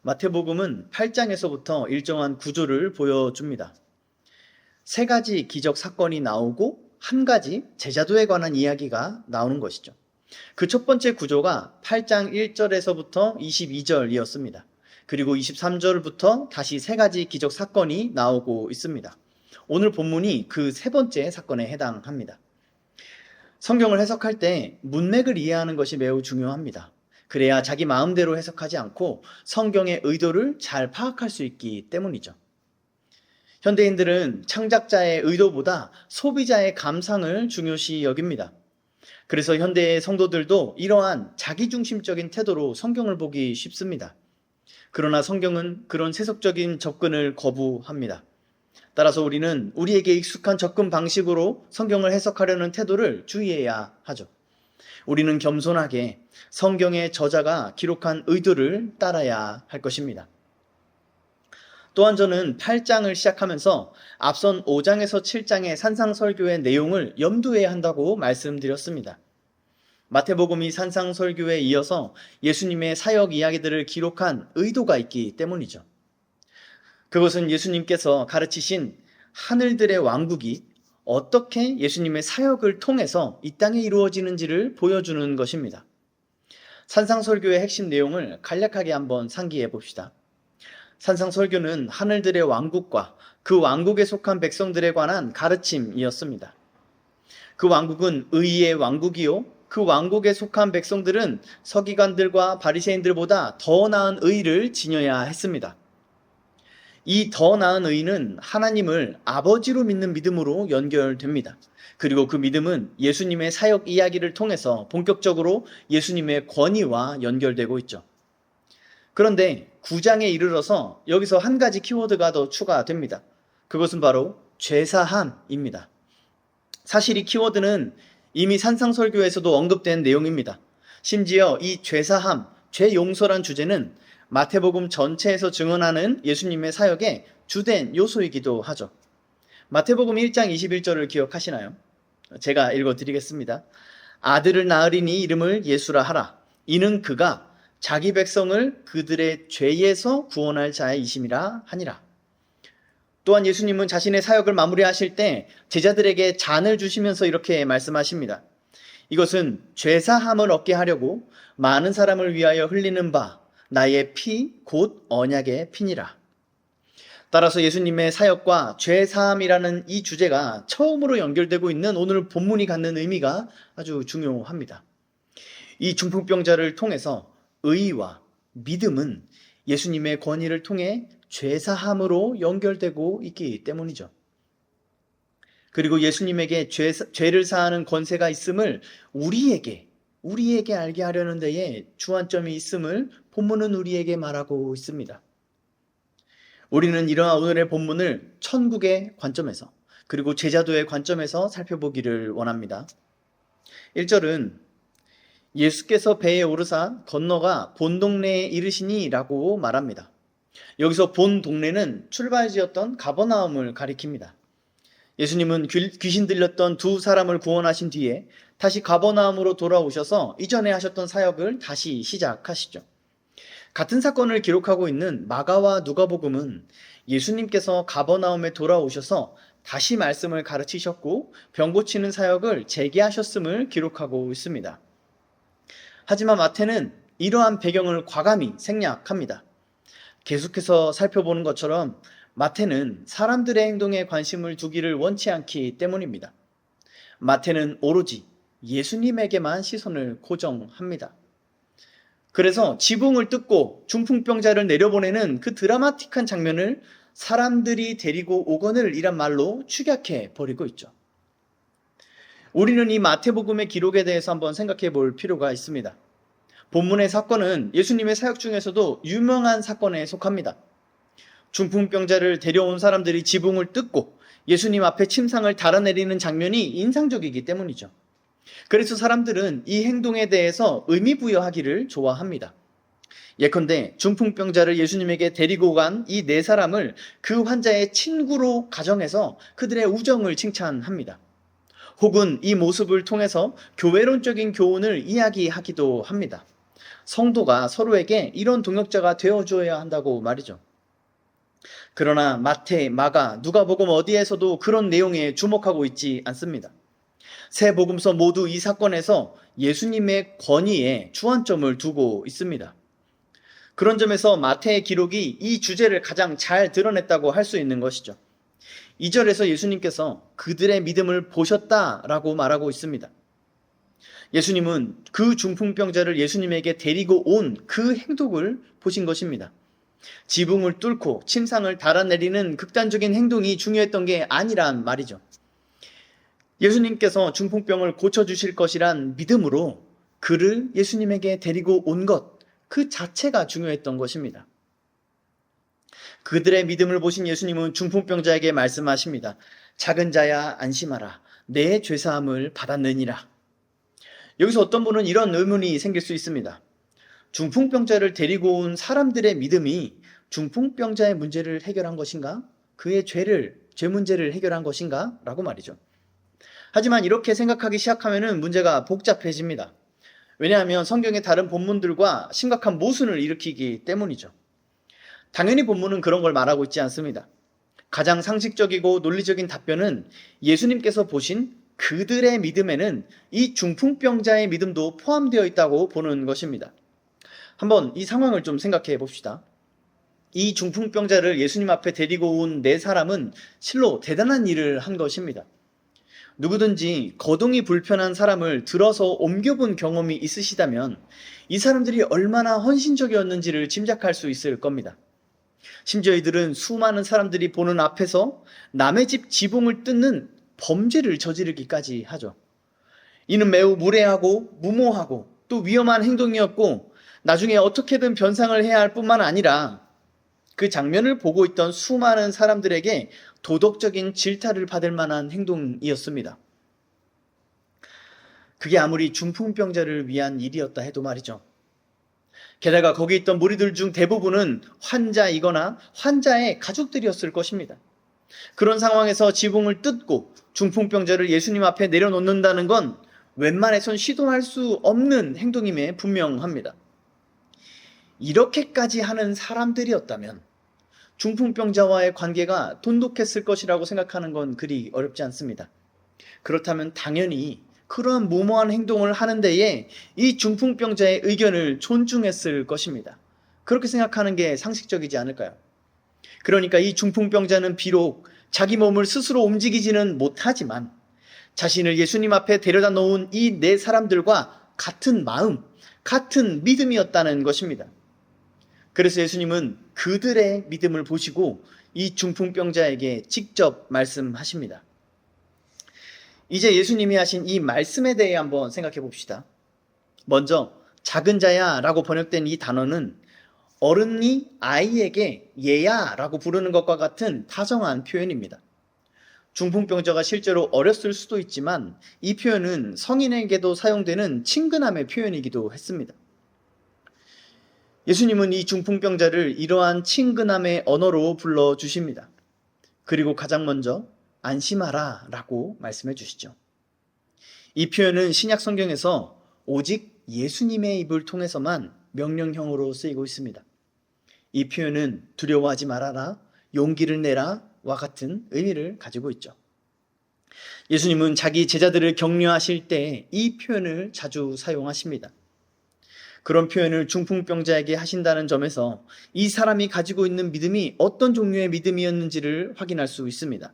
마태복음은 8장에서부터 일정한 구조를 보여줍니다. 세 가지 기적 사건이 나오고 한 가지 제자도에 관한 이야기가 나오는 것이죠. 그 첫 번째 구조가 8장 1절에서부터 22절이었습니다. 그리고 23절부터 다시 세 가지 기적 사건이 나오고 있습니다. 오늘 본문이 그 세 번째 사건에 해당합니다. 성경을 해석할 때 문맥을 이해하는 것이 매우 중요합니다. 그래야 자기 마음대로 해석하지 않고 성경의 의도를 잘 파악할 수 있기 때문이죠. 현대인들은 창작자의 의도보다 소비자의 감상을 중요시 여깁니다. 그래서 현대의 성도들도 이러한 자기중심적인 태도로 성경을 보기 쉽습니다. 그러나 성경은 그런 세속적인 접근을 거부합니다. 따라서 우리는 우리에게 익숙한 접근 방식으로 성경을 해석하려는 태도를 주의해야 하죠. 우리는 겸손하게 성경의 저자가 기록한 의도를 따라야 할 것입니다. 또한 저는 8장을 시작하면서 앞선 5장에서 7장의 산상설교의 내용을 염두해야 한다고 말씀드렸습니다. 마태복음이 산상설교에 이어서 예수님의 사역 이야기들을 기록한 의도가 있기 때문이죠. 그것은 예수님께서 가르치신 하늘들의 왕국이 어떻게 예수님의 사역을 통해서 이 땅에 이루어지는지를 보여주는 것입니다. 산상설교의 핵심 내용을 간략하게 한번 상기해 봅시다. 산상설교는 하늘들의 왕국과 그 왕국에 속한 백성들에 관한 가르침이었습니다. 그 왕국은 의의 왕국이요, 그 왕국에 속한 백성들은 서기관들과 바리새인들보다 더 나은 의를 지녀야 했습니다. 이 더 나은 의는 하나님을 아버지로 믿는 믿음으로 연결됩니다. 그리고 그 믿음은 예수님의 사역 이야기를 통해서 본격적으로 예수님의 권위와 연결되고 있죠. 그런데 9장에 이르러서 여기서 한 가지 키워드가 더 추가됩니다. 그것은 바로 죄사함입니다. 사실 이 키워드는 이미 산상설교에서도 언급된 내용입니다. 심지어 이 죄사함, 죄용서란 주제는 마태복음 전체에서 증언하는 예수님의 사역의 주된 요소이기도 하죠. 마태복음 1장 21절을 기억하시나요? 제가 읽어드리겠습니다. 아들을 낳으리니 이름을 예수라 하라. 이는 그가 자기 백성을 그들의 죄에서 구원할 자이심이라 하니라. 또한 예수님은 자신의 사역을 마무리하실 때 제자들에게 잔을 주시면서 이렇게 말씀하십니다. 이것은 죄사함을 얻게 하려고 많은 사람을 위하여 흘리는 바 나의 피 곧 언약의 피니라. 따라서 예수님의 사역과 죄사함이라는 이 주제가 처음으로 연결되고 있는 오늘 본문이 갖는 의미가 아주 중요합니다. 이 중풍병자를 통해서 의와 믿음은 예수님의 권위를 통해 죄사함으로 연결되고 있기 때문이죠. 그리고 예수님에게 죄를 사하는 권세가 있음을 우리에게 알게 하려는 데에 주안점이 있음을 본문은 우리에게 말하고 있습니다. 우리는 이러한 오늘의 본문을 천국의 관점에서 그리고 제자도의 관점에서 살펴보기를 원합니다. 1절은 예수께서 배에 오르사 건너가 본 동네에 이르시니 라고 말합니다. 여기서 본 동네는 출발지였던 가버나움을 가리킵니다. 예수님은 귀신 들렸던 두 사람을 구원하신 뒤에 다시 가버나움으로 돌아오셔서 이전에 하셨던 사역을 다시 시작하시죠. 같은 사건을 기록하고 있는 마가와 누가복음은 예수님께서 가버나움에 돌아오셔서 다시 말씀을 가르치셨고 병 고치는 사역을 재개하셨음을 기록하고 있습니다. 하지만 마태는 이러한 배경을 과감히 생략합니다. 계속해서 살펴보는 것처럼 마태는 사람들의 행동에 관심을 두기를 원치 않기 때문입니다. 마태는 오로지 예수님에게만 시선을 고정합니다. 그래서 지붕을 뜯고 중풍병자를 내려보내는 그 드라마틱한 장면을 사람들이 데리고 오거늘 이란 말로 축약해 버리고 있죠. 우리는 이 마태복음의 기록에 대해서 한번 생각해 볼 필요가 있습니다. 본문의 사건은 예수님의 사역 중에서도 유명한 사건에 속합니다. 중풍병자를 데려온 사람들이 지붕을 뜯고 예수님 앞에 침상을 달아내리는 장면이 인상적이기 때문이죠. 그래서 사람들은 이 행동에 대해서 의미 부여하기를 좋아합니다. 예컨대 중풍병자를 예수님에게 데리고 간 이 네 사람을 그 환자의 친구로 가정해서 그들의 우정을 칭찬합니다. 혹은 이 모습을 통해서 교회론적인 교훈을 이야기하기도 합니다. 성도가 서로에게 이런 동역자가 되어줘야 한다고 말이죠. 그러나 마태, 마가, 누가복음 어디에서도 그런 내용에 주목하고 있지 않습니다. 세 복음서 모두 이 사건에서 예수님의 권위에 주안점을 두고 있습니다. 그런 점에서 마태의 기록이 이 주제를 가장 잘 드러냈다고 할 수 있는 것이죠. 2절에서 예수님께서 그들의 믿음을 보셨다라고 말하고 있습니다. 예수님은 그 중풍병자를 예수님에게 데리고 온 그 행동을 보신 것입니다. 지붕을 뚫고 침상을 달아내리는 극단적인 행동이 중요했던 게 아니란 말이죠. 예수님께서 중풍병을 고쳐주실 것이란 믿음으로 그를 예수님에게 데리고 온 것, 그 자체가 중요했던 것입니다. 그들의 믿음을 보신 예수님은 중풍병자에게 말씀하십니다. 작은 자야 안심하라. 내 죄사함을 받았느니라. 여기서 어떤 분은 이런 의문이 생길 수 있습니다. 중풍병자를 데리고 온 사람들의 믿음이 중풍병자의 문제를 해결한 것인가? 그의 죄 문제를 해결한 것인가? 라고 말이죠. 하지만 이렇게 생각하기 시작하면 문제가 복잡해집니다. 왜냐하면 성경의 다른 본문들과 심각한 모순을 일으키기 때문이죠. 당연히 본문은 그런 걸 말하고 있지 않습니다. 가장 상식적이고 논리적인 답변은 예수님께서 보신 그들의 믿음에는 이 중풍병자의 믿음도 포함되어 있다고 보는 것입니다. 한번 이 상황을 좀 생각해 봅시다. 이 중풍병자를 예수님 앞에 데리고 온 네 사람은 실로 대단한 일을 한 것입니다. 누구든지 거동이 불편한 사람을 들어서 옮겨본 경험이 있으시다면 이 사람들이 얼마나 헌신적이었는지를 짐작할 수 있을 겁니다. 심지어 이들은 수많은 사람들이 보는 앞에서 남의 집 지붕을 뜯는 범죄를 저지르기까지 하죠. 이는 매우 무례하고 무모하고 또 위험한 행동이었고 나중에 어떻게든 변상을 해야 할 뿐만 아니라 그 장면을 보고 있던 수많은 사람들에게 도덕적인 질타를 받을 만한 행동이었습니다. 그게 아무리 중풍병자를 위한 일이었다 해도 말이죠. 게다가 거기 있던 무리들 중 대부분은 환자이거나 환자의 가족들이었을 것입니다. 그런 상황에서 지붕을 뜯고 중풍병자를 예수님 앞에 내려놓는다는 건 웬만해선 시도할 수 없는 행동임에 분명합니다. 이렇게까지 하는 사람들이었다면 중풍병자와의 관계가 돈독했을 것이라고 생각하는 건 그리 어렵지 않습니다. 그렇다면 당연히 그러한 무모한 행동을 하는 데에 이 중풍병자의 의견을 존중했을 것입니다. 그렇게 생각하는 게 상식적이지 않을까요? 그러니까 이 중풍병자는 비록 자기 몸을 스스로 움직이지는 못하지만 자신을 예수님 앞에 데려다 놓은 이 네 사람들과 같은 마음, 같은 믿음이었다는 것입니다. 그래서 예수님은 그들의 믿음을 보시고 이 중풍병자에게 직접 말씀하십니다. 이제 예수님이 하신 이 말씀에 대해 한번 생각해 봅시다. 먼저 작은 자야 라고 번역된 이 단어는 어른이 아이에게 얘야 라고 부르는 것과 같은 다정한 표현입니다. 중풍병자가 실제로 어렸을 수도 있지만 이 표현은 성인에게도 사용되는 친근함의 표현이기도 했습니다. 예수님은 이 중풍병자를 이러한 친근함의 언어로 불러주십니다. 그리고 가장 먼저 안심하라 라고 말씀해 주시죠. 이 표현은 신약 성경에서 오직 예수님의 입을 통해서만 명령형으로 쓰이고 있습니다. 이 표현은 두려워하지 말아라, 용기를 내라 와 같은 의미를 가지고 있죠. 예수님은 자기 제자들을 격려하실 때 이 표현을 자주 사용하십니다. 그런 표현을 중풍병자에게 하신다는 점에서 이 사람이 가지고 있는 믿음이 어떤 종류의 믿음이었는지를 확인할 수 있습니다.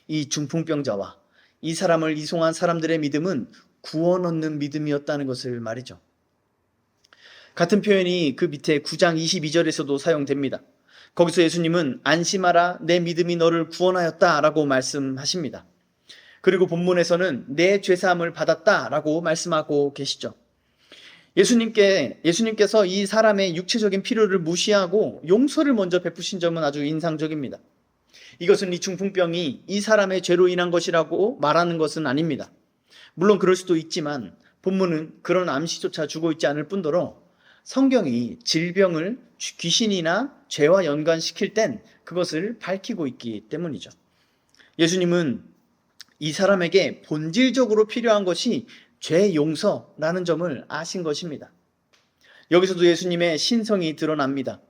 이 중풍병자와 이 사람을 이송한 사람들의 믿음은 구원 얻는 믿음이었다는 것을 말이죠. 같은 표현이 그 밑에 9장 22절에서도 사용됩니다. 거기서 예수님은 안심하라 내 믿음이 너를 구원하였다 라고 말씀하십니다. 그리고 본문에서는 내 죄사함을 받았다 라고 말씀하고 계시죠. 예수님께서 이 사람의 육체적인 필요를 무시하고 용서를 먼저 베푸신 점은 아주 인상적입니다. 이것은 이 중풍병이 이 사람의 죄로 인한 것이라고 말하는 것은 아닙니다. 물론 그럴 수도 있지만 본문은 그런 암시조차 주고 있지 않을 뿐더러 성경이 질병을 귀신이나 죄와 연관시킬 땐 그것을 밝히고 있기 때문이죠. 예수님은 이 사람에게 본질적으로 필요한 것이 죄 용서라는 점을 아신 것입니다. 여기서도 예수님의 신성이 드러납니다.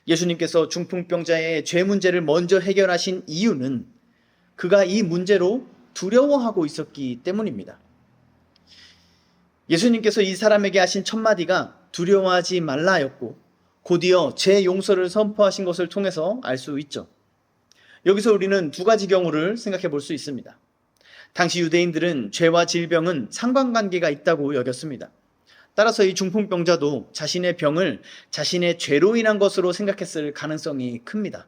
예수님께서 중풍병자의 죄 문제를 먼저 해결하신 이유는 그가 이 문제로 두려워하고 있었기 때문입니다. 예수님께서 이 사람에게 하신 첫 마디가 두려워하지 말라였고 곧이어 죄 용서를 선포하신 것을 통해서 알 수 있죠. 여기서 우리는 두 가지 경우를 생각해 볼 수 있습니다. 당시 유대인들은 죄와 질병은 상관관계가 있다고 여겼습니다. 따라서 이 중풍병자도 자신의 병을 자신의 죄로 인한 것으로 생각했을 가능성이 큽니다.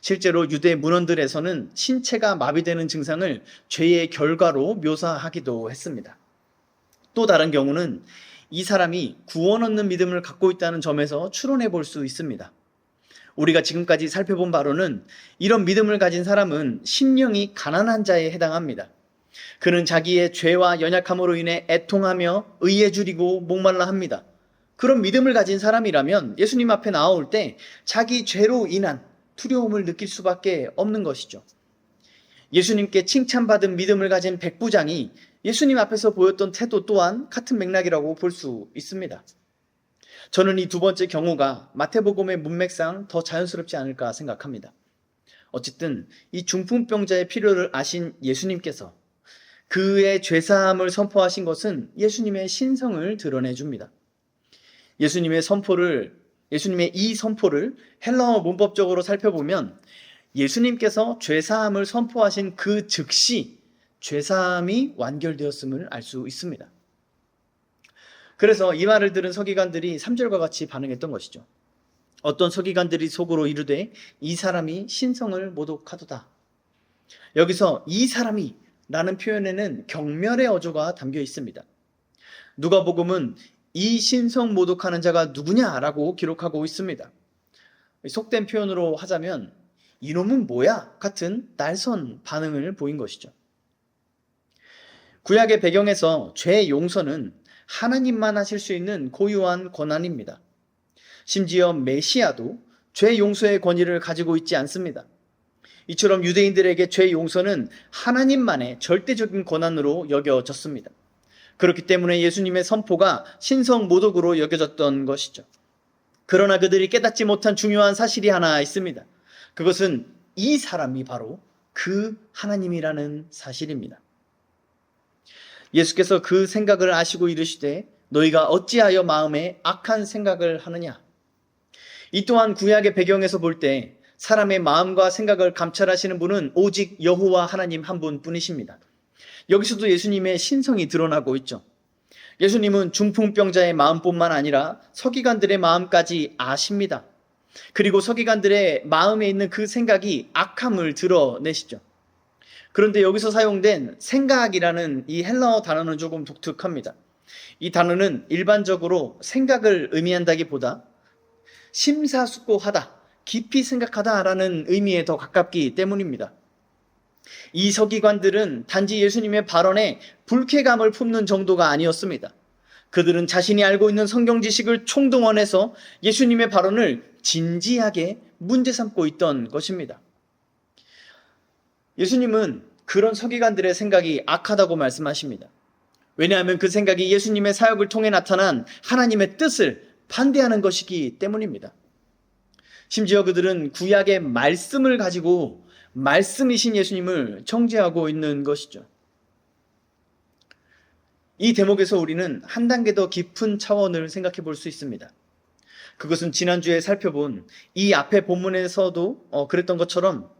실제로 유대 문헌들에서는 신체가 마비되는 증상을 죄의 결과로 묘사하기도 했습니다. 또 다른 경우는 이 사람이 구원 얻는 믿음을 갖고 있다는 점에서 추론해 볼 수 있습니다. 우리가 지금까지 살펴본 바로는 이런 믿음을 가진 사람은 심령이 가난한 자에 해당합니다. 그는 자기의 죄와 연약함으로 인해 애통하며 의에 줄이고 목말라 합니다. 그런 믿음을 가진 사람이라면 예수님 앞에 나올 때 자기 죄로 인한 두려움을 느낄 수밖에 없는 것이죠. 예수님께 칭찬받은 믿음을 가진 백부장이 예수님 앞에서 보였던 태도 또한 같은 맥락이라고 볼 수 있습니다. 저는 이 두 번째 경우가 마태복음의 문맥상 더 자연스럽지 않을까 생각합니다. 어쨌든 이 중풍병자의 필요를 아신 예수님께서 그의 죄사함을 선포하신 것은 예수님의 신성을 드러내줍니다. 예수님의 이 선포를 헬라어 문법적으로 살펴보면 예수님께서 죄사함을 선포하신 그 즉시 죄사함이 완결되었음을 알 수 있습니다. 그래서 이 말을 들은 서기관들이 3절과 같이 반응했던 것이죠. 어떤 서기관들이 속으로 이르되 이 사람이 신성을 모독하도다. 여기서 이 사람이 라는 표현에는 경멸의 어조가 담겨 있습니다. 누가복음은 이 신성 모독하는 자가 누구냐라고 기록하고 있습니다. 속된 표현으로 하자면 이놈은 뭐야? 같은 날선 반응을 보인 것이죠. 구약의 배경에서 죄 용서는 하나님만 하실 수 있는 고유한 권한입니다. 심지어 메시아도 죄 용서의 권위를 가지고 있지 않습니다. 이처럼 유대인들에게 죄 용서는 하나님만의 절대적인 권한으로 여겨졌습니다. 그렇기 때문에 예수님의 선포가 신성 모독으로 여겨졌던 것이죠. 그러나 그들이 깨닫지 못한 중요한 사실이 하나 있습니다. 그것은 이 사람이 바로 그 하나님이라는 사실입니다. 예수께서 그 생각을 아시고 이르시되 너희가 어찌하여 마음에 악한 생각을 하느냐. 이 또한 구약의 배경에서 볼 때 사람의 마음과 생각을 감찰하시는 분은 오직 여호와 하나님 한 분뿐이십니다. 여기서도 예수님의 신성이 드러나고 있죠. 예수님은 중풍병자의 마음뿐만 아니라 서기관들의 마음까지 아십니다. 그리고 서기관들의 마음에 있는 그 생각이 악함을 드러내시죠. 그런데 여기서 사용된 생각이라는 이 헬라어 단어는 조금 독특합니다. 이 단어는 일반적으로 생각을 의미한다기보다 심사숙고하다, 깊이 생각하다라는 의미에 더 가깝기 때문입니다. 이 서기관들은 단지 예수님의 발언에 불쾌감을 품는 정도가 아니었습니다. 그들은 자신이 알고 있는 성경 지식을 총동원해서 예수님의 발언을 진지하게 문제 삼고 있던 것입니다. 예수님은 그런 서기관들의 생각이 악하다고 말씀하십니다. 왜냐하면 그 생각이 예수님의 사역을 통해 나타난 하나님의 뜻을 반대하는 것이기 때문입니다. 심지어 그들은 구약의 말씀을 가지고 말씀이신 예수님을 정죄하고 있는 것이죠. 이 대목에서 우리는 한 단계 더 깊은 차원을 생각해 볼 수 있습니다. 그것은 지난주에 살펴본 이 앞에 본문에서도 그랬던 것처럼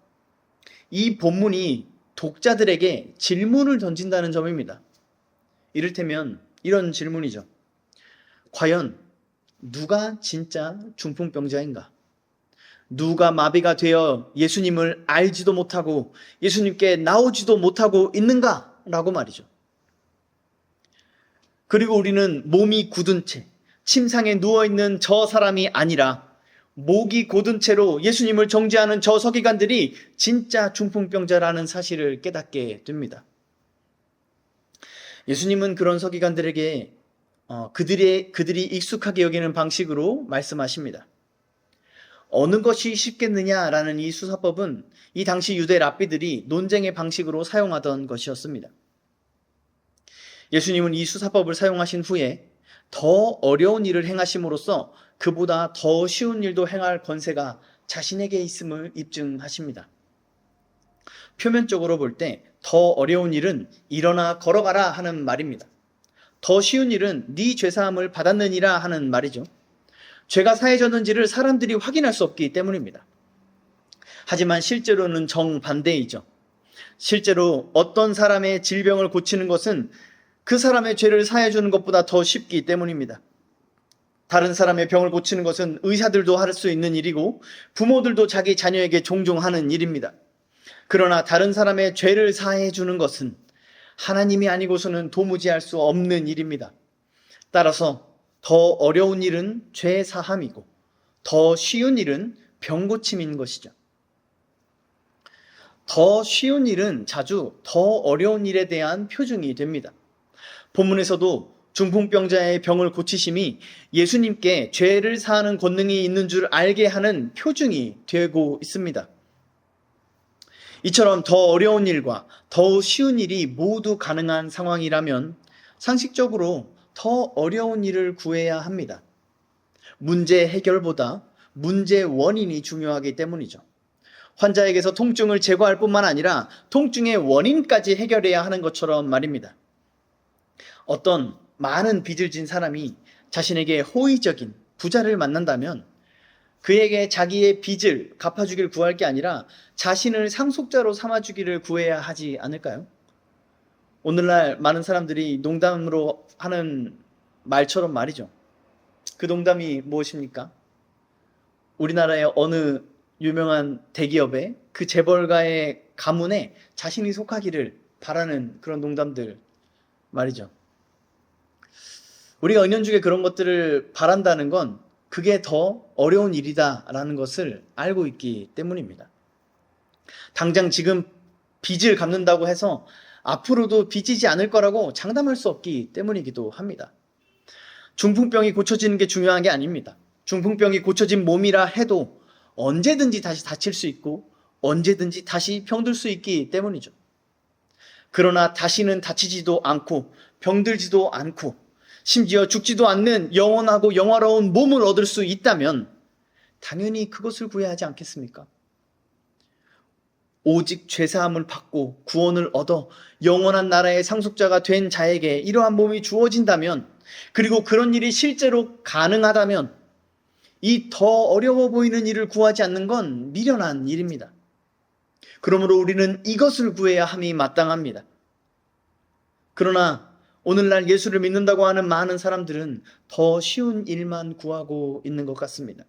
이 본문이 독자들에게 질문을 던진다는 점입니다. 이를테면 이런 질문이죠. 과연 누가 진짜 중풍병자인가? 누가 마비가 되어 예수님을 알지도 못하고 예수님께 나오지도 못하고 있는가? 라고 말이죠. 그리고 우리는 몸이 굳은 채 침상에 누워있는 저 사람이 아니라 목이 곧은 채로 예수님을 정죄하는 저 서기관들이 진짜 중풍병자라는 사실을 깨닫게 됩니다. 예수님은 그런 서기관들에게 그들이 익숙하게 여기는 방식으로 말씀하십니다. 어느 것이 쉽겠느냐라는 이 수사법은 이 당시 유대 랍비들이 논쟁의 방식으로 사용하던 것이었습니다. 예수님은 이 수사법을 사용하신 후에 더 어려운 일을 행하심으로써 그보다 더 쉬운 일도 행할 권세가 자신에게 있음을 입증하십니다. 표면적으로 볼 때 더 어려운 일은 일어나 걸어가라 하는 말입니다. 더 쉬운 일은 네 죄사함을 받았느니라 하는 말이죠. 죄가 사해졌는지를 사람들이 확인할 수 없기 때문입니다. 하지만 실제로는 정반대이죠. 실제로 어떤 사람의 질병을 고치는 것은 그 사람의 죄를 사해주는 것보다 더 쉽기 때문입니다. 다른 사람의 병을 고치는 것은 의사들도 할 수 있는 일이고 부모들도 자기 자녀에게 종종 하는 일입니다. 그러나 다른 사람의 죄를 사해주는 것은 하나님이 아니고서는 도무지 할 수 없는 일입니다. 따라서 더 어려운 일은 죄 사함이고 더 쉬운 일은 병 고침인 것이죠. 더 쉬운 일은 자주 더 어려운 일에 대한 표징이 됩니다. 본문에서도 중풍병자의 병을 고치심이 예수님께 죄를 사하는 권능이 있는 줄 알게 하는 표징이 되고 있습니다. 이처럼 더 어려운 일과 더 쉬운 일이 모두 가능한 상황이라면 상식적으로 더 어려운 일을 구해야 합니다. 문제 해결보다 문제 원인이 중요하기 때문이죠. 환자에게서 통증을 제거할 뿐만 아니라 통증의 원인까지 해결해야 하는 것처럼 말입니다. 어떤 많은 빚을 진 사람이 자신에게 호의적인 부자를 만난다면 그에게 자기의 빚을 갚아주길 구할 게 아니라 자신을 상속자로 삼아주기를 구해야 하지 않을까요? 오늘날 많은 사람들이 농담으로 하는 말처럼 말이죠. 그 농담이 무엇입니까? 우리나라의 어느 유명한 대기업의 그 재벌가의 가문에 자신이 속하기를 바라는 그런 농담들 말이죠. 우리가 은연중에 그런 것들을 바란다는 건 그게 더 어려운 일이다라는 것을 알고 있기 때문입니다. 당장 지금 빚을 갚는다고 해서 앞으로도 빚지지 않을 거라고 장담할 수 없기 때문이기도 합니다. 중풍병이 고쳐지는 게 중요한 게 아닙니다. 중풍병이 고쳐진 몸이라 해도 언제든지 다시 다칠 수 있고 언제든지 다시 병들 수 있기 때문이죠. 그러나 다시는 다치지도 않고 병들지도 않고 심지어 죽지도 않는 영원하고 영화로운 몸을 얻을 수 있다면 당연히 그것을 구해야 하지 않겠습니까? 오직 죄사함을 받고 구원을 얻어 영원한 나라의 상속자가 된 자에게 이러한 몸이 주어진다면, 그리고 그런 일이 실제로 가능하다면 이 더 어려워 보이는 일을 구하지 않는 건 미련한 일입니다. 그러므로 우리는 이것을 구해야 함이 마땅합니다. 그러나 오늘날 예수를 믿는다고 하는 많은 사람들은 더 쉬운 일만 구하고 있는 것 같습니다.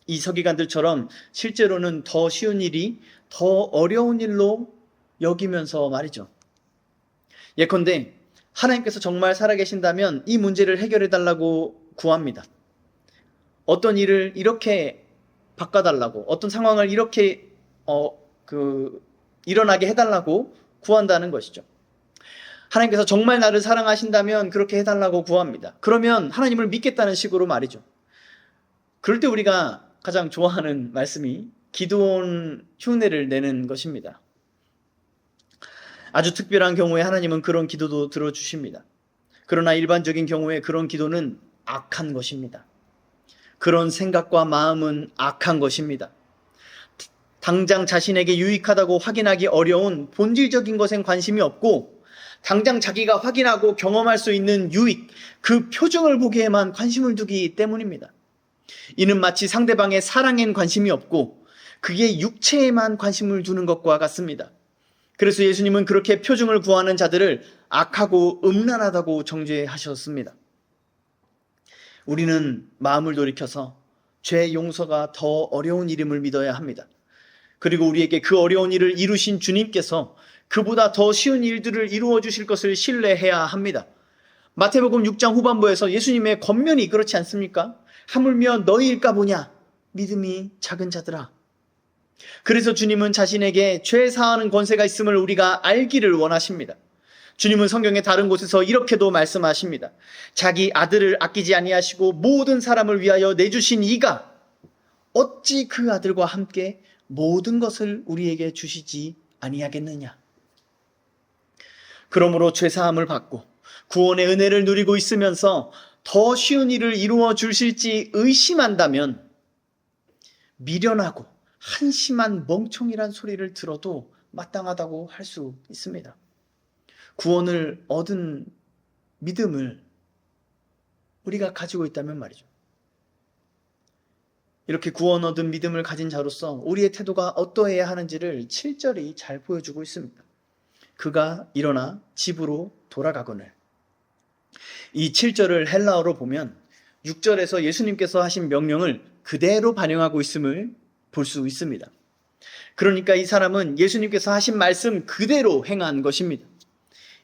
이 서기관들처럼 실제로는 더 쉬운 일이 더 어려운 일로 여기면서 말이죠. 예컨대 하나님께서 정말 살아계신다면 이 문제를 해결해 달라고 구합니다. 어떤 일을 이렇게 바꿔달라고, 어떤 상황을 이렇게 일어나게 해달라고 구한다는 것이죠. 하나님께서 정말 나를 사랑하신다면 그렇게 해달라고 구합니다. 그러면 하나님을 믿겠다는 식으로 말이죠. 그럴 때 우리가 가장 좋아하는 말씀이 기도원 흉내를 내는 것입니다. 아주 특별한 경우에 하나님은 그런 기도도 들어주십니다. 그러나 일반적인 경우에 그런 기도는 악한 것입니다. 그런 생각과 마음은 악한 것입니다. 당장 자신에게 유익하다고 확인하기 어려운 본질적인 것엔 관심이 없고, 당장 자기가 확인하고 경험할 수 있는 유익, 그 표징을 보기에만 관심을 두기 때문입니다. 이는 마치 상대방의 사랑엔 관심이 없고 그의 육체에만 관심을 두는 것과 같습니다. 그래서 예수님은 그렇게 표징을 구하는 자들을 악하고 음란하다고 정죄하셨습니다. 우리는 마음을 돌이켜서 죄 용서가 더 어려운 일임을 믿어야 합니다. 그리고 우리에게 그 어려운 일을 이루신 주님께서 그보다 더 쉬운 일들을 이루어 주실 것을 신뢰해야 합니다. 마태복음 6장 후반부에서 예수님의 권면이 그렇지 않습니까? 하물며 너희일까 보냐, 믿음이 작은 자들아. 그래서 주님은 자신에게 죄 사하는 권세가 있음을 우리가 알기를 원하십니다. 주님은 성경의 다른 곳에서 이렇게도 말씀하십니다. 자기 아들을 아끼지 아니하시고 모든 사람을 위하여 내주신 이가 어찌 그 아들과 함께 모든 것을 우리에게 주시지 아니하겠느냐. 그러므로 죄사함을 받고 구원의 은혜를 누리고 있으면서 더 쉬운 일을 이루어 주실지 의심한다면 미련하고 한심한 멍청이란 소리를 들어도 마땅하다고 할 수 있습니다. 구원을 얻은 믿음을 우리가 가지고 있다면 말이죠. 이렇게 구원 얻은 믿음을 가진 자로서 우리의 태도가 어떠해야 하는지를 7절이 잘 보여주고 있습니다. 그가 일어나 집으로 돌아가거늘. 이 7절을 헬라어로 보면 6절에서 예수님께서 하신 명령을 그대로 반영하고 있음을 볼 수 있습니다. 그러니까 이 사람은 예수님께서 하신 말씀 그대로 행한 것입니다.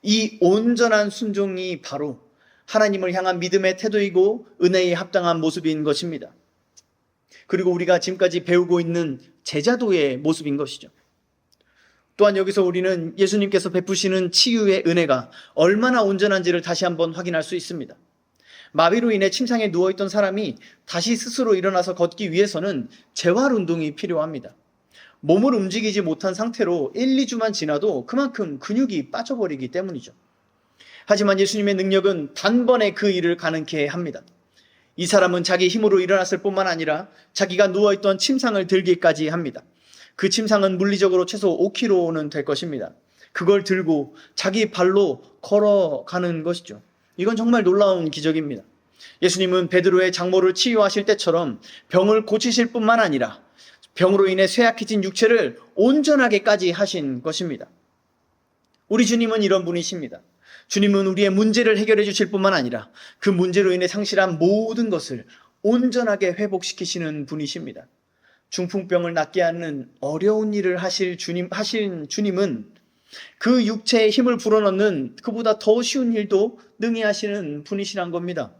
이 온전한 순종이 바로 하나님을 향한 믿음의 태도이고 은혜에 합당한 모습인 것입니다. 그리고 우리가 지금까지 배우고 있는 제자도의 모습인 것이죠. 또한 여기서 우리는 예수님께서 베푸시는 치유의 은혜가 얼마나 온전한지를 다시 한번 확인할 수 있습니다. 마비로 인해 침상에 누워있던 사람이 다시 스스로 일어나서 걷기 위해서는 재활 운동이 필요합니다. 몸을 움직이지 못한 상태로 1, 2주만 지나도 그만큼 근육이 빠져버리기 때문이죠. 하지만 예수님의 능력은 단번에 그 일을 가능케 합니다. 이 사람은 자기 힘으로 일어났을 뿐만 아니라 자기가 누워있던 침상을 들기까지 합니다. 그 침상은 물리적으로 최소 5kg는 될 것입니다. 그걸 들고 자기 발로 걸어가는 것이죠. 이건 정말 놀라운 기적입니다. 예수님은 베드로의 장모를 치유하실 때처럼 병을 고치실 뿐만 아니라 병으로 인해 쇠약해진 육체를 온전하게까지 하신 것입니다. 우리 주님은 이런 분이십니다. 주님은 우리의 문제를 해결해 주실 뿐만 아니라 그 문제로 인해 상실한 모든 것을 온전하게 회복시키시는 분이십니다. 중풍병을 낫게 하는 어려운 일을 하신 주님은 그 육체에 힘을 불어넣는 그보다 더 쉬운 일도 능히 하시는 분이시란 겁니다.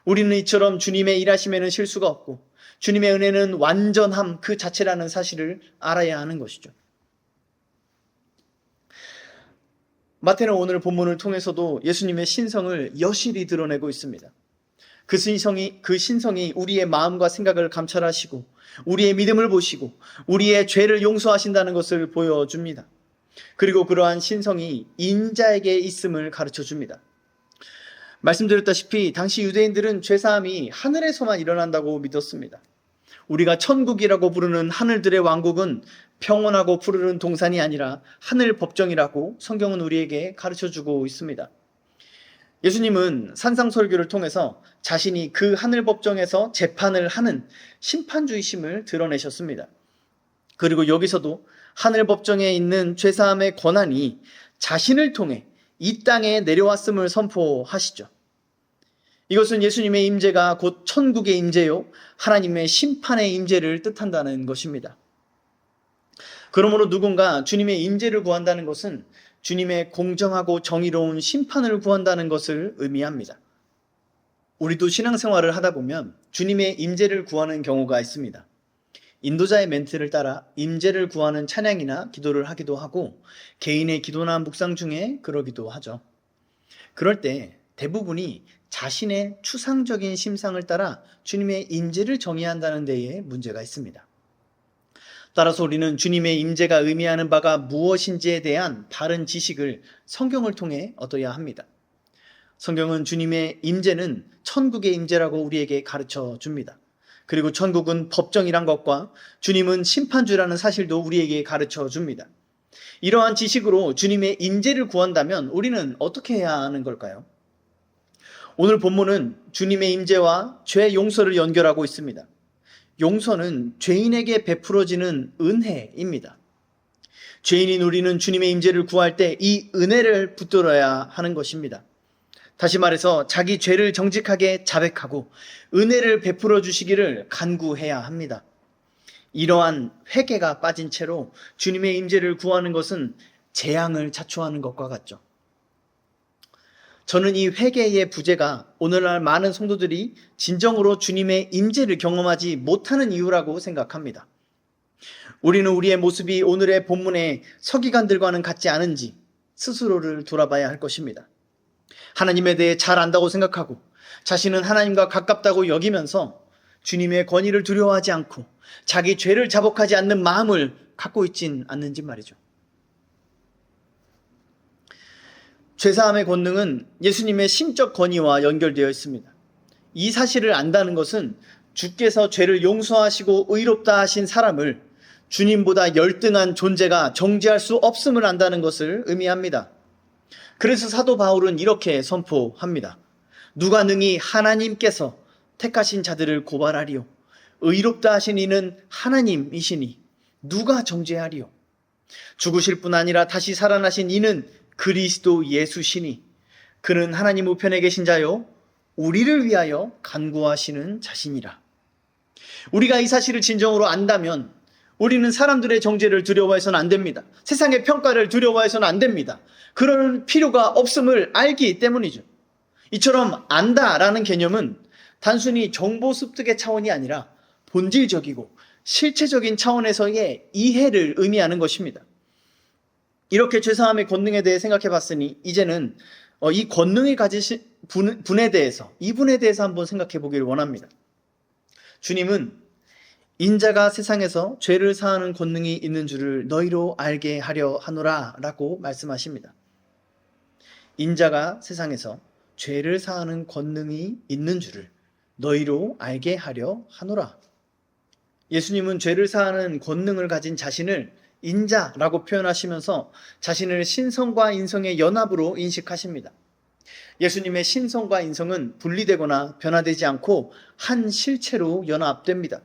우리는 이처럼 주님의 일하심에는 실수가 없고 주님의 은혜는 완전함 그 자체라는 사실을 알아야 하는 것이죠. 마태는 오늘 본문을 통해서도 예수님의 신성을 여실히 드러내고 있습니다. 그 신성이 우리의 마음과 생각을 감찰하시고 우리의 믿음을 보시고 우리의 죄를 용서하신다는 것을 보여줍니다. 그리고 그러한 신성이 인자에게 있음을 가르쳐 줍니다. 말씀드렸다시피 당시 유대인들은 죄사함이 하늘에서만 일어난다고 믿었습니다. 우리가 천국이라고 부르는 하늘들의 왕국은 평온하고 푸르른 동산이 아니라 하늘 법정이라고 성경은 우리에게 가르쳐주고 있습니다. 예수님은 산상설교를 통해서 자신이 그 하늘 법정에서 재판을 하는 심판주이심을 드러내셨습니다. 그리고 여기서도 하늘 법정에 있는 죄사함의 권한이 자신을 통해 이 땅에 내려왔음을 선포하시죠. 이것은 예수님의 임재가 곧 천국의 임재요 하나님의 심판의 임재를 뜻한다는 것입니다. 그러므로 누군가 주님의 임재를 구한다는 것은 주님의 공정하고 정의로운 심판을 구한다는 것을 의미합니다. 우리도 신앙생활을 하다 보면 주님의 임재를 구하는 경우가 있습니다. 인도자의 멘트를 따라 임재를 구하는 찬양이나 기도를 하기도 하고 개인의 기도나 묵상 중에 그러기도 하죠. 그럴 때 대부분이 자신의 추상적인 심상을 따라 주님의 임재를 정의한다는 데에 문제가 있습니다. 따라서 우리는 주님의 임재가 의미하는 바가 무엇인지에 대한 바른 지식을 성경을 통해 얻어야 합니다. 성경은 주님의 임재는 천국의 임재라고 우리에게 가르쳐 줍니다. 그리고 천국은 법정이란 것과 주님은 심판주라는 사실도 우리에게 가르쳐 줍니다. 이러한 지식으로 주님의 임재를 구한다면 우리는 어떻게 해야 하는 걸까요? 오늘 본문은 주님의 임재와 죄 용서를 연결하고 있습니다. 용서는 죄인에게 베풀어지는 은혜입니다. 죄인인 우리는 주님의 임재를 구할 때 이 은혜를 붙들어야 하는 것입니다. 다시 말해서 자기 죄를 정직하게 자백하고 은혜를 베풀어 주시기를 간구해야 합니다. 이러한 회개가 빠진 채로 주님의 임재를 구하는 것은 재앙을 자초하는 것과 같죠. 저는 이 회개의 부재가 오늘날 많은 성도들이 진정으로 주님의 임재를 경험하지 못하는 이유라고 생각합니다. 우리는 우리의 모습이 오늘의 본문의 서기관들과는 같지 않은지 스스로를 돌아봐야 할 것입니다. 하나님에 대해 잘 안다고 생각하고 자신은 하나님과 가깝다고 여기면서 주님의 권위를 두려워하지 않고 자기 죄를 자복하지 않는 마음을 갖고 있진 않는지 말이죠. 죄사함의 권능은 예수님의 신적 권위와 연결되어 있습니다. 이 사실을 안다는 것은 주께서 죄를 용서하시고 의롭다 하신 사람을 주님보다 열등한 존재가 정죄할 수 없음을 안다는 것을 의미합니다. 그래서 사도 바울은 이렇게 선포합니다. 누가 능히 하나님께서 택하신 자들을 고발하리요. 의롭다 하신 이는 하나님이시니 누가 정죄하리요. 죽으실 뿐 아니라 다시 살아나신 이는 그리스도 예수시니 그는 하나님 우편에 계신 자요 우리를 위하여 간구하시는 자신이라. 우리가 이 사실을 진정으로 안다면 우리는 사람들의 정죄를 두려워해서는 안 됩니다. 세상의 평가를 두려워해서는 안 됩니다. 그럴 필요가 없음을 알기 때문이죠. 이처럼 안다라는 개념은 단순히 정보 습득의 차원이 아니라 본질적이고 실체적인 차원에서의 이해를 의미하는 것입니다. 이렇게 죄사함의 권능에 대해 생각해 봤으니 이제는 이 권능이 가지신 분에 대해서, 이분에 대해서 한번 생각해 보기를 원합니다. 주님은 인자가 세상에서 죄를 사하는 권능이 있는 줄을 너희로 알게 하려 하노라 라고 말씀하십니다. 인자가 세상에서 죄를 사하는 권능이 있는 줄을 너희로 알게 하려 하노라. 예수님은 죄를 사하는 권능을 가진 자신을 인자라고 표현하시면서 자신을 신성과 인성의 연합으로 인식하십니다. 예수님의 신성과 인성은 분리되거나 변화되지 않고 한 실체로 연합됩니다.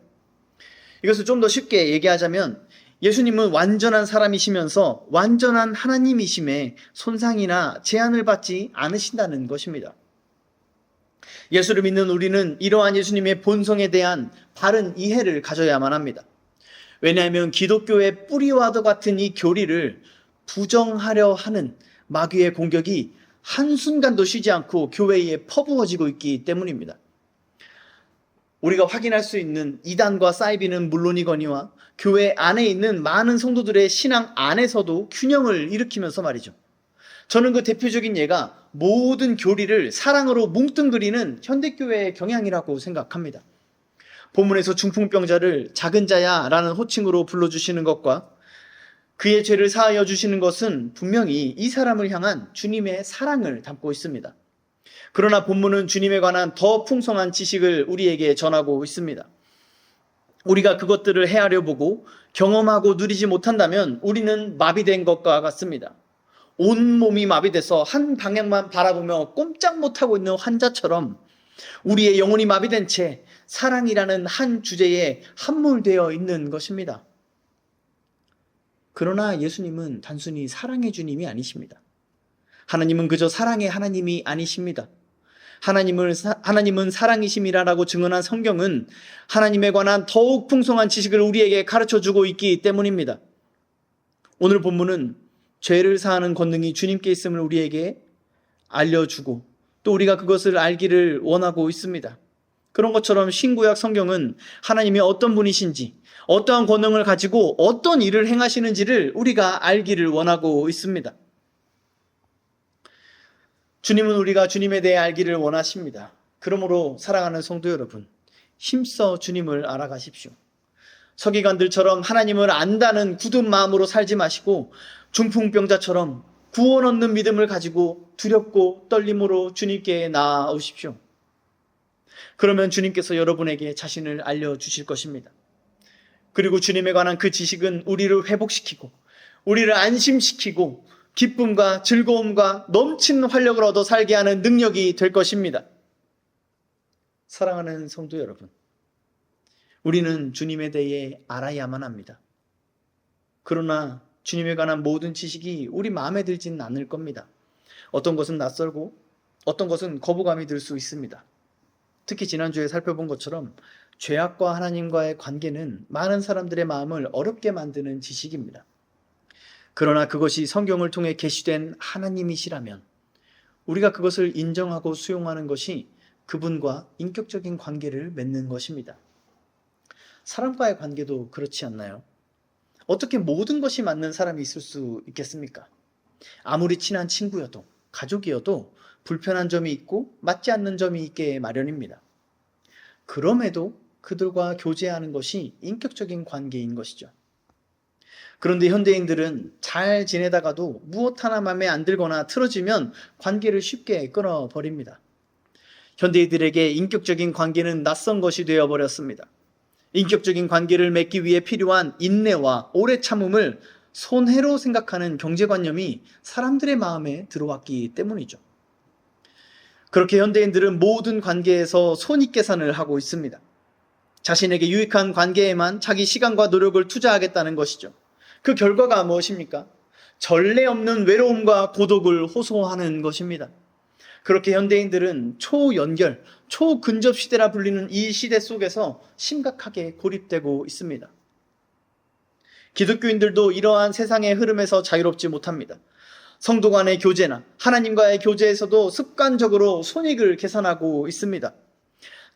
이것을 좀 더 쉽게 얘기하자면 예수님은 완전한 사람이시면서 완전한 하나님이심에 손상이나 제한을 받지 않으신다는 것입니다. 예수를 믿는 우리는 이러한 예수님의 본성에 대한 바른 이해를 가져야만 합니다. 왜냐하면 기독교의 뿌리와도 같은 이 교리를 부정하려 하는 마귀의 공격이 한순간도 쉬지 않고 교회에 퍼부어지고 있기 때문입니다. 우리가 확인할 수 있는 이단과 사이비는 물론이거니와 교회 안에 있는 많은 성도들의 신앙 안에서도 균형을 일으키면서 말이죠. 저는 그 대표적인 예가 모든 교리를 사랑으로 뭉뚱그리는 현대교회의 경향이라고 생각합니다. 본문에서 중풍병자를 작은 자야 라는 호칭으로 불러주시는 것과 그의 죄를 사하여 주시는 것은 분명히 이 사람을 향한 주님의 사랑을 담고 있습니다. 그러나 본문은 주님에 관한 더 풍성한 지식을 우리에게 전하고 있습니다. 우리가 그것들을 헤아려 보고 경험하고 누리지 못한다면 우리는 마비된 것과 같습니다. 온몸이 마비돼서 한 방향만 바라보며 꼼짝 못하고 있는 환자처럼 우리의 영혼이 마비된 채 사랑이라는 한 주제에 함몰되어 있는 것입니다. 그러나 예수님은 단순히 사랑의 주님이 아니십니다. 하나님은 그저 사랑의 하나님이 아니십니다. 하나님은 사랑이심이라고 증언한 성경은 하나님에 관한 더욱 풍성한 지식을 우리에게 가르쳐주고 있기 때문입니다. 오늘 본문은 죄를 사하는 권능이 주님께 있음을 우리에게 알려주고 또 우리가 그것을 알기를 원하고 있습니다. 그런 것처럼 신구약 성경은 하나님이 어떤 분이신지, 어떠한 권능을 가지고 어떤 일을 행하시는지를 우리가 알기를 원하고 있습니다. 주님은 우리가 주님에 대해 알기를 원하십니다. 그러므로 사랑하는 성도 여러분, 힘써 주님을 알아가십시오. 서기관들처럼 하나님을 안다는 굳은 마음으로 살지 마시고 중풍병자처럼 구원 얻는 믿음을 가지고 두렵고 떨림으로 주님께 나아오십시오. 그러면 주님께서 여러분에게 자신을 알려주실 것입니다. 그리고 주님에 관한 그 지식은 우리를 회복시키고 우리를 안심시키고 기쁨과 즐거움과 넘치는 활력을 얻어 살게 하는 능력이 될 것입니다. 사랑하는 성도 여러분, 우리는 주님에 대해 알아야만 합니다. 그러나 주님에 관한 모든 지식이 우리 마음에 들지는 않을 겁니다. 어떤 것은 낯설고 어떤 것은 거부감이 들 수 있습니다. 특히 지난주에 살펴본 것처럼 죄악과 하나님과의 관계는 많은 사람들의 마음을 어렵게 만드는 지식입니다. 그러나 그것이 성경을 통해 계시된 하나님이시라면 우리가 그것을 인정하고 수용하는 것이 그분과 인격적인 관계를 맺는 것입니다. 사람과의 관계도 그렇지 않나요? 어떻게 모든 것이 맞는 사람이 있을 수 있겠습니까? 아무리 친한 친구여도 가족이어도 불편한 점이 있고 맞지 않는 점이 있게 마련입니다. 그럼에도 그들과 교제하는 것이 인격적인 관계인 것이죠. 그런데 현대인들은 잘 지내다가도 무엇 하나 마음에 안 들거나 틀어지면 관계를 쉽게 끊어버립니다. 현대인들에게 인격적인 관계는 낯선 것이 되어버렸습니다. 인격적인 관계를 맺기 위해 필요한 인내와 오래 참음을 손해로 생각하는 경제관념이 사람들의 마음에 들어왔기 때문이죠. 그렇게 현대인들은 모든 관계에서 손익계산을 하고 있습니다. 자신에게 유익한 관계에만 자기 시간과 노력을 투자하겠다는 것이죠. 그 결과가 무엇입니까? 전례 없는 외로움과 고독을 호소하는 것입니다. 그렇게 현대인들은 초연결, 초근접 시대라 불리는 이 시대 속에서 심각하게 고립되고 있습니다. 기독교인들도 이러한 세상의 흐름에서 자유롭지 못합니다. 성도 간의 교제나 하나님과의 교제에서도 습관적으로 손익을 계산하고 있습니다.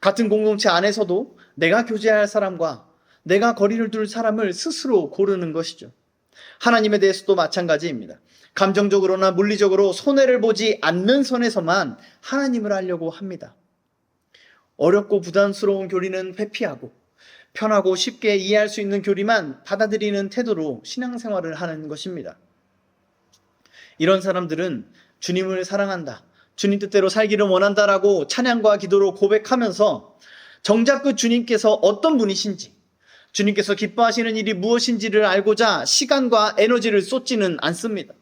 같은 공동체 안에서도 내가 교제할 사람과 내가 거리를 둘 사람을 스스로 고르는 것이죠. 하나님에 대해서도 마찬가지입니다. 감정적으로나 물리적으로 손해를 보지 않는 선에서만 하나님을 알려고 합니다. 어렵고 부담스러운 교리는 회피하고 편하고 쉽게 이해할 수 있는 교리만 받아들이는 태도로 신앙생활을 하는 것입니다. 이런 사람들은 주님을 사랑한다, 주님 뜻대로 살기를 원한다라고 찬양과 기도로 고백하면서 정작 그 주님께서 어떤 분이신지, 주님께서 기뻐하시는 일이 무엇인지를 알고자 시간과 에너지를 쏟지는 않습니다.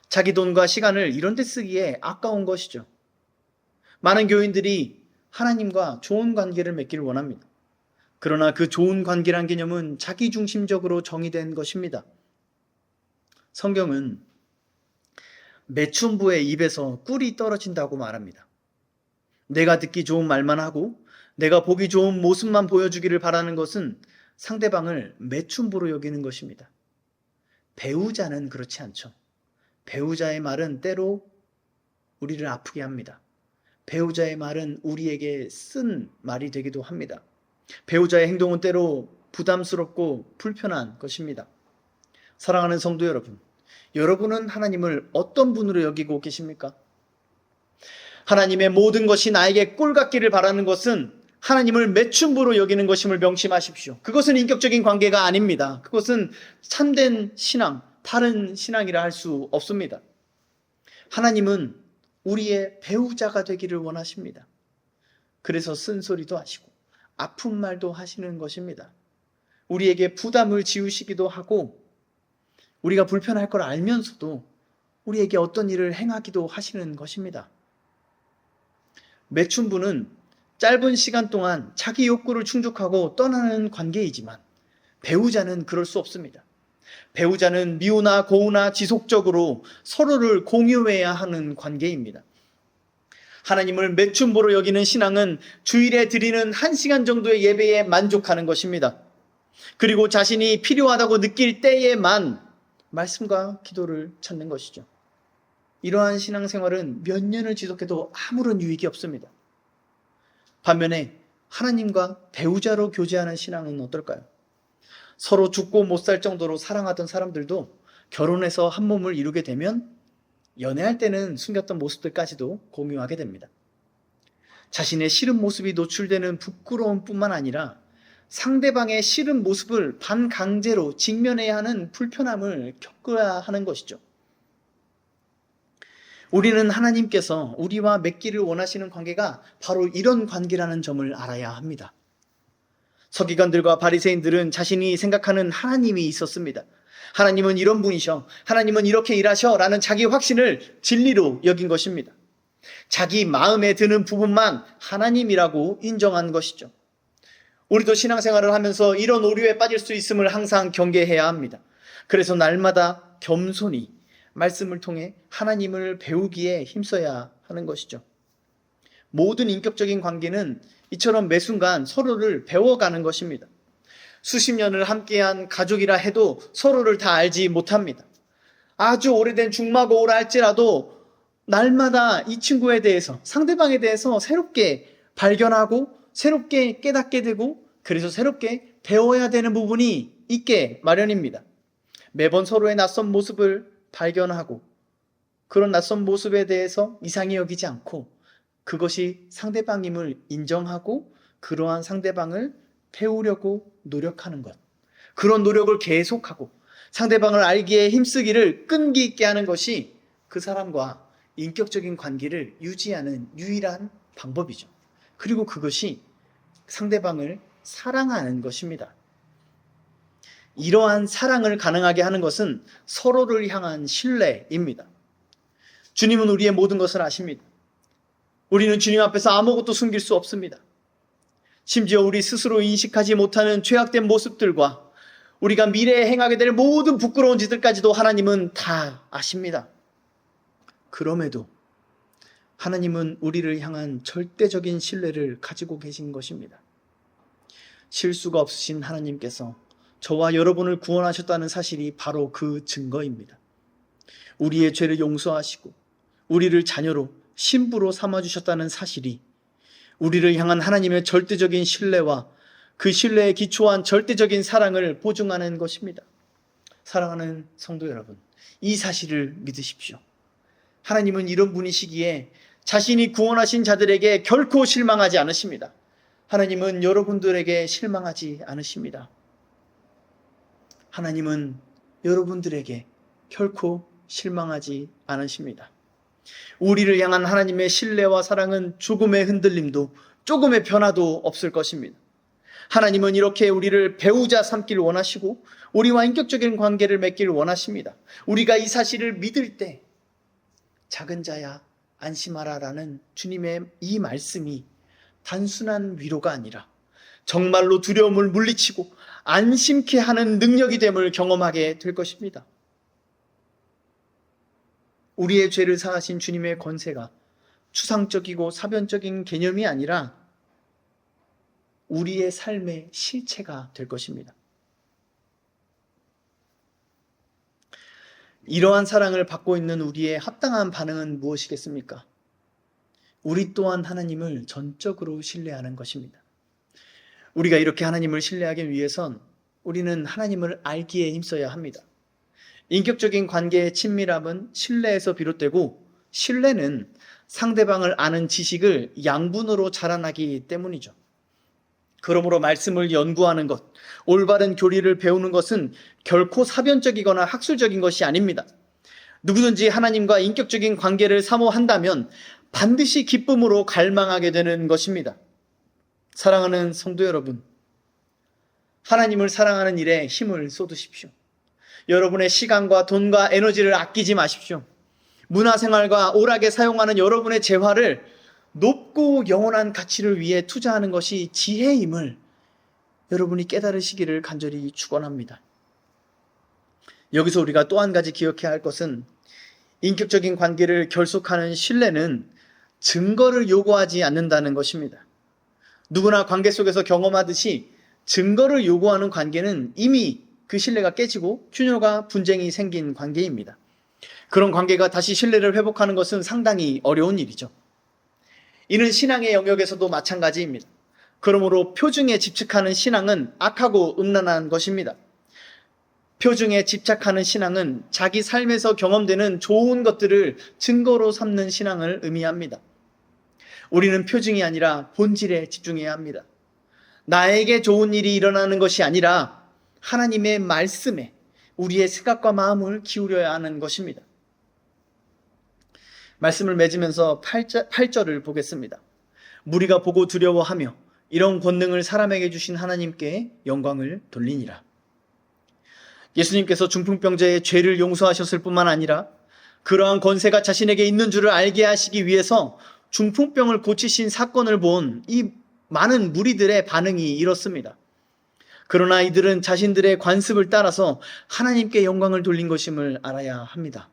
자기 돈과 시간을 이런 데 쓰기에 아까운 것이죠. 많은 교인들이 하나님과 좋은 관계를 맺기를 원합니다. 그러나 그 좋은 관계란 개념은 자기중심적으로 정의된 것입니다. 성경은 매춘부의 입에서 꿀이 떨어진다고 말합니다. 내가 듣기 좋은 말만 하고 내가 보기 좋은 모습만 보여주기를 바라는 것은 상대방을 매춘부로 여기는 것입니다. 배우자는 그렇지 않죠. 배우자의 말은 때로 우리를 아프게 합니다. 배우자의 말은 우리에게 쓴 말이 되기도 합니다. 배우자의 행동은 때로 부담스럽고 불편한 것입니다. 사랑하는 성도 여러분, 여러분은 하나님을 어떤 분으로 여기고 계십니까? 하나님의 모든 것이 나에게 꿀 같기를 바라는 것은 하나님을 매춘부로 여기는 것임을 명심하십시오. 그것은 인격적인 관계가 아닙니다. 그것은 참된 신앙, 바른 신앙이라 할 수 없습니다. 하나님은 우리의 배우자가 되기를 원하십니다. 그래서 쓴소리도 하시고 아픈 말도 하시는 것입니다. 우리에게 부담을 지우시기도 하고 우리가 불편할 걸 알면서도 우리에게 어떤 일을 행하기도 하시는 것입니다. 매춘부는 짧은 시간 동안 자기 욕구를 충족하고 떠나는 관계이지만 배우자는 그럴 수 없습니다. 배우자는 미우나 고우나 지속적으로 서로를 공유해야 하는 관계입니다. 하나님을 매춘부로 여기는 신앙은 주일에 드리는 1시간 정도의 예배에 만족하는 것입니다. 그리고 자신이 필요하다고 느낄 때에만 말씀과 기도를 찾는 것이죠. 이러한 신앙생활은 몇 년을 지속해도 아무런 유익이 없습니다. 반면에 하나님과 배우자로 교제하는 신앙은 어떨까요? 서로 죽고 못 살 정도로 사랑하던 사람들도 결혼해서 한 몸을 이루게 되면 연애할 때는 숨겼던 모습들까지도 공유하게 됩니다. 자신의 싫은 모습이 노출되는 부끄러움뿐만 아니라 상대방의 싫은 모습을 반강제로 직면해야 하는 불편함을 겪어야 하는 것이죠. 우리는 하나님께서 우리와 맺기를 원하시는 관계가 바로 이런 관계라는 점을 알아야 합니다. 서기관들과 바리새인들은 자신이 생각하는 하나님이 있었습니다. 하나님은 이런 분이셔, 하나님은 이렇게 일하셔 라는 자기 확신을 진리로 여긴 것입니다. 자기 마음에 드는 부분만 하나님이라고 인정한 것이죠. 우리도 신앙생활을 하면서 이런 오류에 빠질 수 있음을 항상 경계해야 합니다. 그래서 날마다 겸손히 말씀을 통해 하나님을 배우기에 힘써야 하는 것이죠. 모든 인격적인 관계는 이처럼 매 순간 서로를 배워가는 것입니다. 수십 년을 함께한 가족이라 해도 서로를 다 알지 못합니다. 아주 오래된 중마고우라 할지라도 날마다 이 친구에 대해서, 상대방에 대해서 새롭게 발견하고 새롭게 깨닫게 되고 그래서 새롭게 배워야 되는 부분이 있게 마련입니다. 매번 서로의 낯선 모습을 발견하고 그런 낯선 모습에 대해서 이상히 여기지 않고 그것이 상대방임을 인정하고 그러한 상대방을 배우려고 노력하는 것. 그런 노력을 계속하고 상대방을 알기에 힘쓰기를 끈기 있게 하는 것이 그 사람과 인격적인 관계를 유지하는 유일한 방법이죠. 그리고 그것이 상대방을 사랑하는 것입니다. 이러한 사랑을 가능하게 하는 것은 서로를 향한 신뢰입니다. 주님은 우리의 모든 것을 아십니다. 우리는 주님 앞에서 아무것도 숨길 수 없습니다. 심지어 우리 스스로 인식하지 못하는 죄악된 모습들과 우리가 미래에 행하게 될 모든 부끄러운 짓들까지도 하나님은 다 아십니다. 그럼에도 하나님은 우리를 향한 절대적인 신뢰를 가지고 계신 것입니다. 실수가 없으신 하나님께서 저와 여러분을 구원하셨다는 사실이 바로 그 증거입니다. 우리의 죄를 용서하시고 우리를 자녀로 신부로 삼아주셨다는 사실이 우리를 향한 하나님의 절대적인 신뢰와 그 신뢰에 기초한 절대적인 사랑을 보증하는 것입니다. 사랑하는 성도 여러분, 이 사실을 믿으십시오. 하나님은 이런 분이시기에 자신이 구원하신 자들에게 결코 실망하지 않으십니다. 하나님은 여러분들에게 실망하지 않으십니다. 하나님은 여러분들에게 결코 실망하지 않으십니다. 우리를 향한 하나님의 신뢰와 사랑은 조금의 흔들림도 조금의 변화도 없을 것입니다. 하나님은 이렇게 우리를 배우자 삼길 원하시고 우리와 인격적인 관계를 맺기를 원하십니다. 우리가 이 사실을 믿을 때 작은 자야 안심하라라는 주님의 이 말씀이 단순한 위로가 아니라 정말로 두려움을 물리치고 안심케 하는 능력이 됨을 경험하게 될 것입니다. 우리의 죄를 사하신 주님의 권세가 추상적이고 사변적인 개념이 아니라 우리의 삶의 실체가 될 것입니다. 이러한 사랑을 받고 있는 우리의 합당한 반응은 무엇이겠습니까? 우리 또한 하나님을 전적으로 신뢰하는 것입니다. 우리가 이렇게 하나님을 신뢰하기 위해선 우리는 하나님을 알기에 힘써야 합니다. 인격적인 관계의 친밀함은 신뢰에서 비롯되고 신뢰는 상대방을 아는 지식을 양분으로 자라나기 때문이죠. 그러므로 말씀을 연구하는 것, 올바른 교리를 배우는 것은 결코 사변적이거나 학술적인 것이 아닙니다. 누구든지 하나님과 인격적인 관계를 사모한다면 반드시 기쁨으로 갈망하게 되는 것입니다. 사랑하는 성도 여러분, 하나님을 사랑하는 일에 힘을 쏟으십시오. 여러분의 시간과 돈과 에너지를 아끼지 마십시오. 문화생활과 오락에 사용하는 여러분의 재화를 높고 영원한 가치를 위해 투자하는 것이 지혜임을 여러분이 깨달으시기를 간절히 축원합니다. 여기서 우리가 또 한 가지 기억해야 할 것은 인격적인 관계를 결속하는 신뢰는 증거를 요구하지 않는다는 것입니다. 누구나 관계 속에서 경험하듯이 증거를 요구하는 관계는 이미 그 신뢰가 깨지고 균열과 분쟁이 생긴 관계입니다. 그런 관계가 다시 신뢰를 회복하는 것은 상당히 어려운 일이죠. 이는 신앙의 영역에서도 마찬가지입니다. 그러므로 표징에 집착하는 신앙은 악하고 음란한 것입니다. 표징에 집착하는 신앙은 자기 삶에서 경험되는 좋은 것들을 증거로 삼는 신앙을 의미합니다. 우리는 표징이 아니라 본질에 집중해야 합니다. 나에게 좋은 일이 일어나는 것이 아니라 하나님의 말씀에 우리의 생각과 마음을 기울여야 하는 것입니다. 말씀을 맺으면서 8절을 보겠습니다. 무리가 보고 두려워하며 이런 권능을 사람에게 주신 하나님께 영광을 돌리니라. 예수님께서 중풍병자의 죄를 용서하셨을 뿐만 아니라 그러한 권세가 자신에게 있는 줄을 알게 하시기 위해서 중풍병을 고치신 사건을 본 이 많은 무리들의 반응이 이렇습니다. 그러나 이들은 자신들의 관습을 따라서 하나님께 영광을 돌린 것임을 알아야 합니다.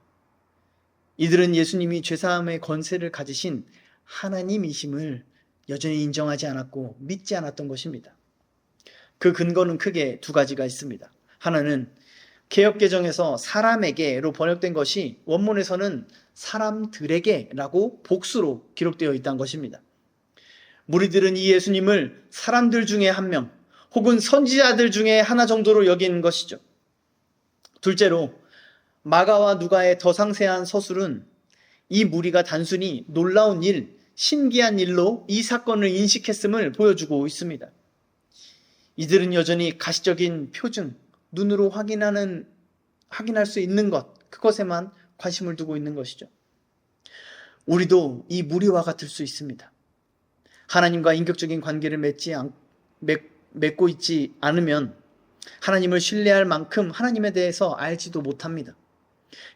이들은 예수님이 죄사함의 권세를 가지신 하나님이심을 여전히 인정하지 않았고 믿지 않았던 것입니다. 그 근거는 크게 두 가지가 있습니다. 하나는 개역개정에서 사람에게로 번역된 것이 원문에서는 사람들에게라고 복수로 기록되어 있다는 것입니다. 무리들은 이 예수님을 사람들 중에 한 명 혹은 선지자들 중에 하나 정도로 여긴 것이죠. 둘째로 마가와 누가의 더 상세한 서술은 이 무리가 단순히 놀라운 일, 신기한 일로 이 사건을 인식했음을 보여주고 있습니다. 이들은 여전히 가시적인 표징, 눈으로 확인하는 확인할 수 있는 것, 그것에만 관심을 두고 있는 것이죠. 우리도 이 무리와 같을 수 있습니다. 하나님과 인격적인 관계를 맺고 있지 않으면 하나님을 신뢰할 만큼 하나님에 대해서 알지도 못합니다.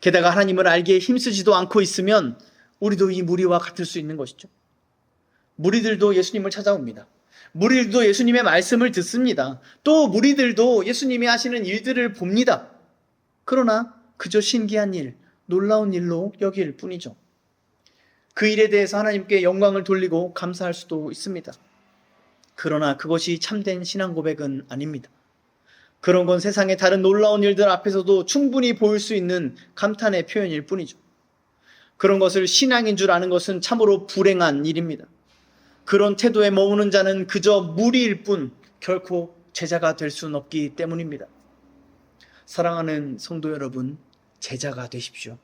게다가 하나님을 알기에 힘쓰지도 않고 있으면 우리도 이 무리와 같을 수 있는 것이죠. 무리들도 예수님을 찾아옵니다. 무리들도 예수님의 말씀을 듣습니다. 또 무리들도 예수님이 하시는 일들을 봅니다. 그러나 그저 신기한 일, 놀라운 일로 여길 뿐이죠. 그 일에 대해서 하나님께 영광을 돌리고 감사할 수도 있습니다. 그러나 그것이 참된 신앙 고백은 아닙니다. 그런 건 세상의 다른 놀라운 일들 앞에서도 충분히 보일 수 있는 감탄의 표현일 뿐이죠. 그런 것을 신앙인 줄 아는 것은 참으로 불행한 일입니다. 그런 태도에 머무는 자는 그저 무리일 뿐 결코 제자가 될 수는 없기 때문입니다. 사랑하는 성도 여러분, 제자가 되십시오.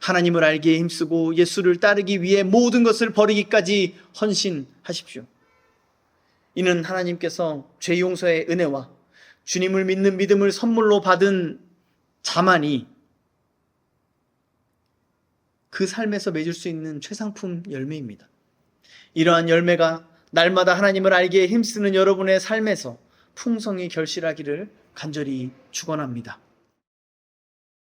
하나님을 알기에 힘쓰고 예수를 따르기 위해 모든 것을 버리기까지 헌신하십시오. 이는 하나님께서 죄 용서의 은혜와 주님을 믿는 믿음을 선물로 받은 자만이 그 삶에서 맺을 수 있는 최상품 열매입니다. 이러한 열매가 날마다 하나님을 알기에 힘쓰는 여러분의 삶에서 풍성히 결실하기를 간절히 축원합니다.